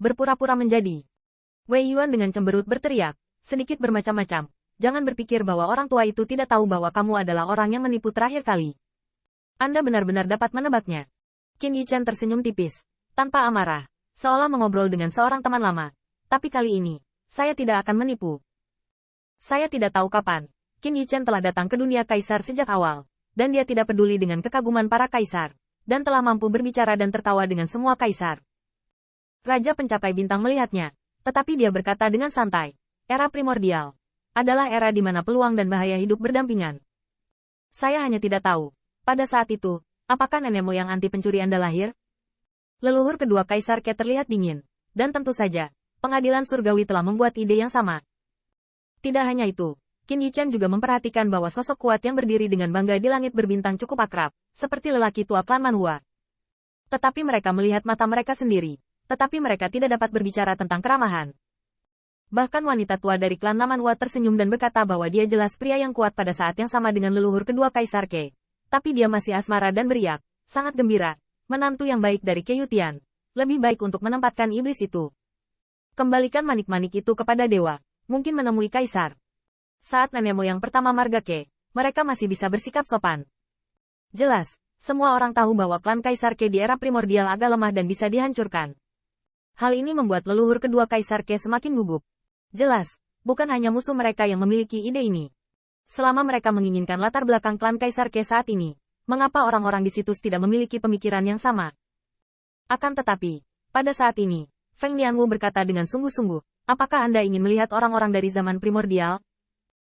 berpura-pura menjadi. Wei Yuan dengan cemberut berteriak, sedikit bermacam-macam. Jangan berpikir bahwa orang tua itu tidak tahu bahwa kamu adalah orang yang menipu terakhir kali. Anda benar-benar dapat menebaknya. Qin Yichen tersenyum tipis, tanpa amarah, seolah mengobrol dengan seorang teman lama. Tapi kali ini, saya tidak akan menipu. Saya tidak tahu kapan, Qin Yichen telah datang ke dunia kaisar sejak awal, dan dia tidak peduli dengan kekaguman para kaisar, dan telah mampu berbicara dan tertawa dengan semua kaisar. Raja pencapai bintang melihatnya, tetapi dia berkata dengan santai, era primordial adalah era di mana peluang dan bahaya hidup berdampingan. Saya hanya tidak tahu, pada saat itu, apakah nenek moyang anti pencuri Anda lahir? Leluhur kedua Kaisar Ke terlihat dingin, dan tentu saja, pengadilan surgawi telah membuat ide yang sama. Tidak hanya itu, Qin Yichen juga memperhatikan bahwa sosok kuat yang berdiri dengan bangga di langit berbintang cukup akrab, seperti lelaki tua klan Manhua. Tetapi mereka melihat mata mereka sendiri, tetapi mereka tidak dapat berbicara tentang keramahan. Bahkan wanita tua dari klan Manhua tersenyum dan berkata bahwa dia jelas pria yang kuat pada saat yang sama dengan leluhur kedua Kaisar Ke. Tapi dia masih asmara dan beriak, sangat gembira, menantu yang baik dari Ke Yutian. Lebih baik untuk menempatkan iblis itu. Kembalikan manik-manik itu kepada dewa, mungkin menemui Kaisar. Saat nenek moyang pertama marga Ke, mereka masih bisa bersikap sopan. Jelas, semua orang tahu bahwa klan Kaisar Ke di era primordial agak lemah dan bisa dihancurkan. Hal ini membuat leluhur kedua Kaisar Ke semakin gugup. Jelas, bukan hanya musuh mereka yang memiliki ide ini. Selama mereka menginginkan latar belakang klan Kaisar Ke saat ini, mengapa orang-orang di situs tidak memiliki pemikiran yang sama? Akan tetapi, pada saat ini, Feng Lianwu berkata dengan sungguh-sungguh, apakah Anda ingin melihat orang-orang dari zaman primordial?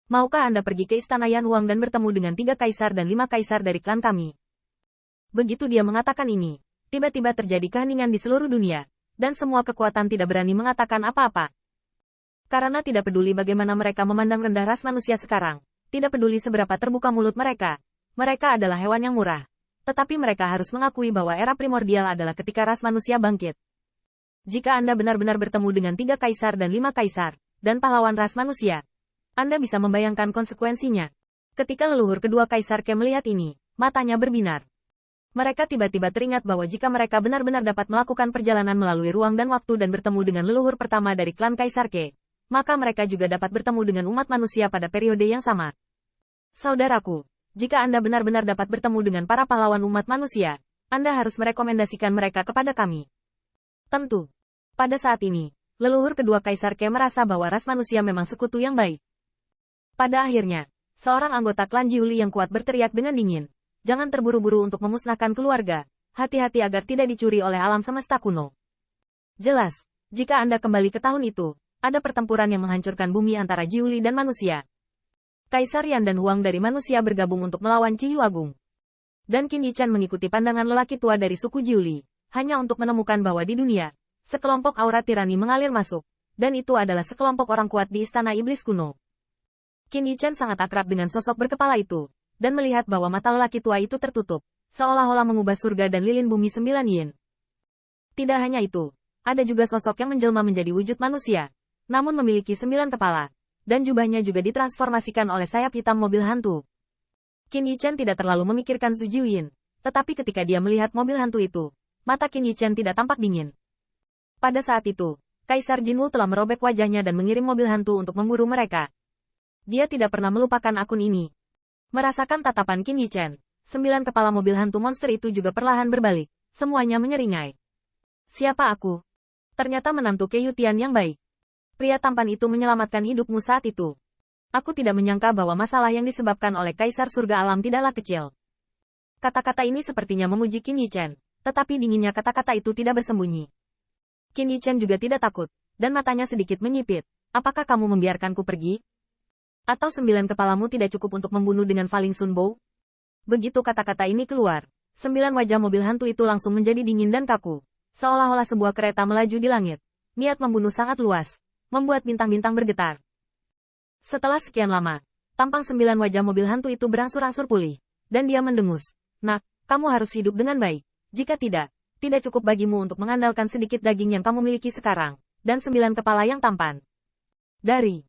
Maukah Anda pergi ke Istana Yan Huang dan bertemu dengan 3 kaisar dan 5 kaisar dari klan kami? Begitu dia mengatakan ini, tiba-tiba terjadi keheningan di seluruh dunia, dan semua kekuatan tidak berani mengatakan apa-apa. Karena tidak peduli bagaimana mereka memandang rendah ras manusia sekarang, tidak peduli seberapa terbuka mulut mereka, mereka adalah hewan yang murah. Tetapi mereka harus mengakui bahwa era primordial adalah ketika ras manusia bangkit. Jika Anda benar-benar bertemu dengan 3 kaisar dan 5 kaisar, dan pahlawan ras manusia, Anda bisa membayangkan konsekuensinya. Ketika leluhur kedua Kaisar Ke melihat ini, matanya berbinar. Mereka tiba-tiba teringat bahwa jika mereka benar-benar dapat melakukan perjalanan melalui ruang dan waktu dan bertemu dengan leluhur pertama dari klan Kaisar Ke, maka mereka juga dapat bertemu dengan umat manusia pada periode yang sama. Saudaraku, jika Anda benar-benar dapat bertemu dengan para pahlawan umat manusia, Anda harus merekomendasikan mereka kepada kami. Tentu. Pada saat ini, leluhur kedua Kaisar Ke merasa bahwa ras manusia memang sekutu yang baik. Pada akhirnya, seorang anggota klan Jiuli yang kuat berteriak dengan dingin, jangan terburu-buru untuk memusnahkan keluarga, hati-hati agar tidak dicuri oleh alam semesta kuno. Jelas, jika Anda kembali ke tahun itu, ada pertempuran yang menghancurkan bumi antara Jiuli dan manusia. Kaisar Yan dan Huang dari manusia bergabung untuk melawan Ciyu Agung. Dan Qin Yichen mengikuti pandangan lelaki tua dari suku Jiuli, hanya untuk menemukan bahwa di dunia, sekelompok aura tirani mengalir masuk, dan itu adalah sekelompok orang kuat di istana iblis kuno. Qin Yichen sangat akrab dengan sosok berkepala itu, dan melihat bahwa mata lelaki tua itu tertutup, seolah-olah mengubah surga dan lilin bumi 9 yin. Tidak hanya itu, ada juga sosok yang menjelma menjadi wujud manusia, namun memiliki 9 kepala, dan jubahnya juga ditransformasikan oleh sayap hitam mobil hantu. Qin Yichen tidak terlalu memikirkan Su Jiuyin, tetapi ketika dia melihat mobil hantu itu, mata Qin Yichen tidak tampak dingin. Pada saat itu, Kaisar Jinwu telah merobek wajahnya dan mengirim mobil hantu untuk memburu mereka. Dia tidak pernah melupakan akun ini. Merasakan tatapan Qin Yichen, 9 kepala mobil hantu monster itu juga perlahan berbalik, semuanya menyeringai. Siapa aku? Ternyata menantu Ke Yutian yang baik. Pria tampan itu menyelamatkan hidupmu saat itu. Aku tidak menyangka bahwa masalah yang disebabkan oleh Kaisar Surga Alam tidaklah kecil. Kata-kata ini sepertinya memuji Qin Yichen, tetapi dinginnya kata-kata itu tidak bersembunyi. Qin Yichen juga tidak takut, dan matanya sedikit menyipit. Apakah kamu membiarkanku pergi? Atau 9 kepalamu tidak cukup untuk membunuh dengan Falling Sun Bow? Begitu kata-kata ini keluar, 9 wajah mobil hantu itu langsung menjadi dingin dan kaku, seolah-olah sebuah kereta melaju di langit. Niat membunuh sangat luas, membuat bintang-bintang bergetar. Setelah sekian lama, tampang 9 wajah mobil hantu itu berangsur-angsur pulih, dan dia mendengus. Nak, kamu harus hidup dengan baik. Jika tidak cukup bagimu untuk mengandalkan sedikit daging yang kamu miliki sekarang, dan 9 kepala yang tampan. Dari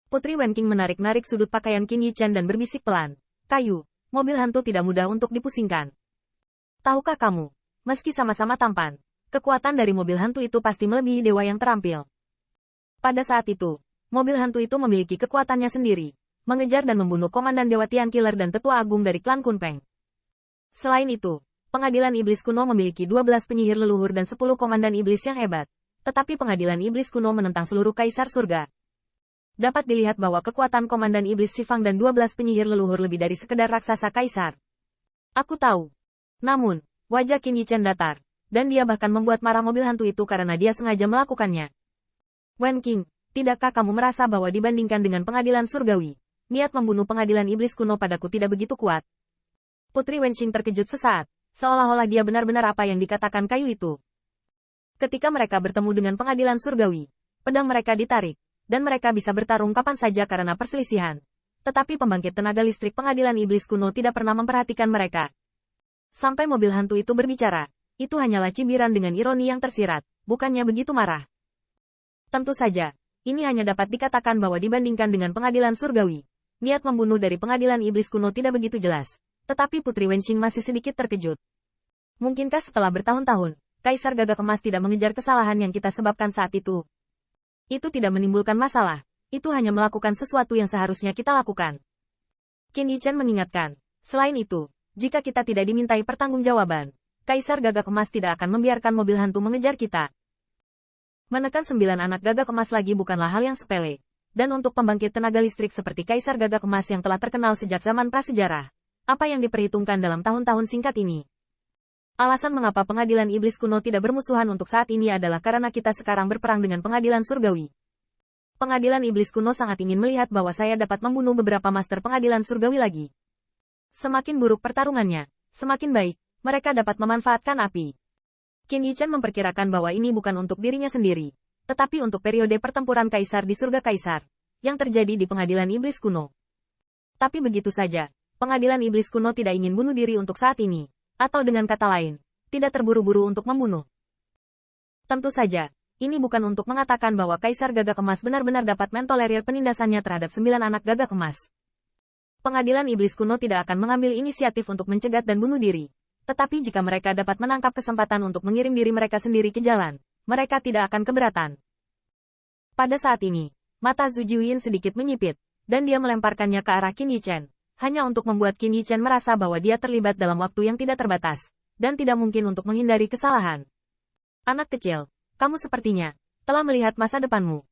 Putri Wenqing menarik-narik sudut pakaian Qin Yichen dan berbisik pelan. Kayu, mobil hantu tidak mudah untuk dipusingkan. Tahukah kamu, meski sama-sama tampan, Kekuatan dari mobil hantu itu pasti melebihi dewa yang terampil. Pada saat itu, mobil hantu itu memiliki kekuatannya sendiri, mengejar dan membunuh Komandan Dewa Tian Killer dan Tetua Agung dari klan Kunpeng. Selain itu, Pengadilan Iblis Kuno memiliki 12 penyihir leluhur dan 10 komandan iblis yang hebat. Tetapi Pengadilan Iblis Kuno menentang seluruh Kaisar Surga. Dapat dilihat bahwa kekuatan Komandan Iblis Sifang dan 12 penyihir leluhur lebih dari sekedar raksasa Kaisar. Aku tahu. Namun, wajah Qin Yichen datar, dan dia bahkan membuat marah mobil hantu itu karena dia sengaja melakukannya. Wen King, tidakkah kamu merasa bahwa dibandingkan dengan Pengadilan Surgawi, niat membunuh Pengadilan Iblis Kuno padaku tidak begitu kuat? Putri Wenxing terkejut sesaat. Seolah-olah dia benar-benar apa yang dikatakan kayu itu. Ketika mereka bertemu dengan Pengadilan Surgawi, pedang mereka ditarik, dan mereka bisa bertarung kapan saja karena perselisihan. Tetapi pembangkit tenaga listrik Pengadilan Iblis Kuno tidak pernah memperhatikan mereka. Sampai mobil hantu itu berbicara, itu hanyalah cibiran dengan ironi yang tersirat, bukannya begitu marah. Tentu saja, ini hanya dapat dikatakan bahwa dibandingkan dengan Pengadilan Surgawi, niat membunuh dari Pengadilan Iblis Kuno tidak begitu jelas. Tetapi Putri Wenxing masih sedikit terkejut. Mungkinkah setelah bertahun-tahun, Kaisar Gagak Emas tidak mengejar kesalahan yang kita sebabkan saat itu? Itu tidak menimbulkan masalah. Itu hanya melakukan sesuatu yang seharusnya kita lakukan. Qin Yichen mengingatkan. Selain itu, jika kita tidak dimintai pertanggungjawaban, Kaisar Gagak Emas tidak akan membiarkan mobil hantu mengejar kita. Menekan 9 anak Gagak Emas lagi bukanlah hal yang sepele. Dan untuk pembangkit tenaga listrik seperti Kaisar Gagak Emas yang telah terkenal sejak zaman prasejarah, apa yang diperhitungkan dalam tahun-tahun singkat ini? Alasan mengapa Pengadilan Iblis Kuno tidak bermusuhan untuk saat ini adalah karena kita sekarang berperang dengan Pengadilan Surgawi. Pengadilan Iblis Kuno sangat ingin melihat bahwa saya dapat membunuh beberapa master Pengadilan Surgawi lagi. Semakin buruk pertarungannya, semakin baik, mereka dapat memanfaatkan api. Qin Yichen memperkirakan bahwa ini bukan untuk dirinya sendiri, tetapi untuk periode pertempuran Kaisar di Surga Kaisar, yang terjadi di Pengadilan Iblis Kuno. Tapi begitu saja. Pengadilan Iblis Kuno tidak ingin bunuh diri untuk saat ini. Atau dengan kata lain, tidak terburu-buru untuk membunuh. Tentu saja, ini bukan untuk mengatakan bahwa Kaisar Gagak Emas benar-benar dapat mentolerir penindasannya terhadap 9 anak Gagak Emas. Pengadilan Iblis Kuno tidak akan mengambil inisiatif untuk mencegat dan bunuh diri. Tetapi jika mereka dapat menangkap kesempatan untuk mengirim diri mereka sendiri ke jalan, mereka tidak akan keberatan. Pada saat ini, mata Zhu Jiuyin sedikit menyipit, dan dia melemparkannya ke arah Qin Yichen. Hanya untuk membuat Qin Yichen merasa bahwa dia terlibat dalam waktu yang tidak terbatas, dan tidak mungkin untuk menghindari kesalahan. Anak kecil, kamu sepertinya telah melihat masa depanmu.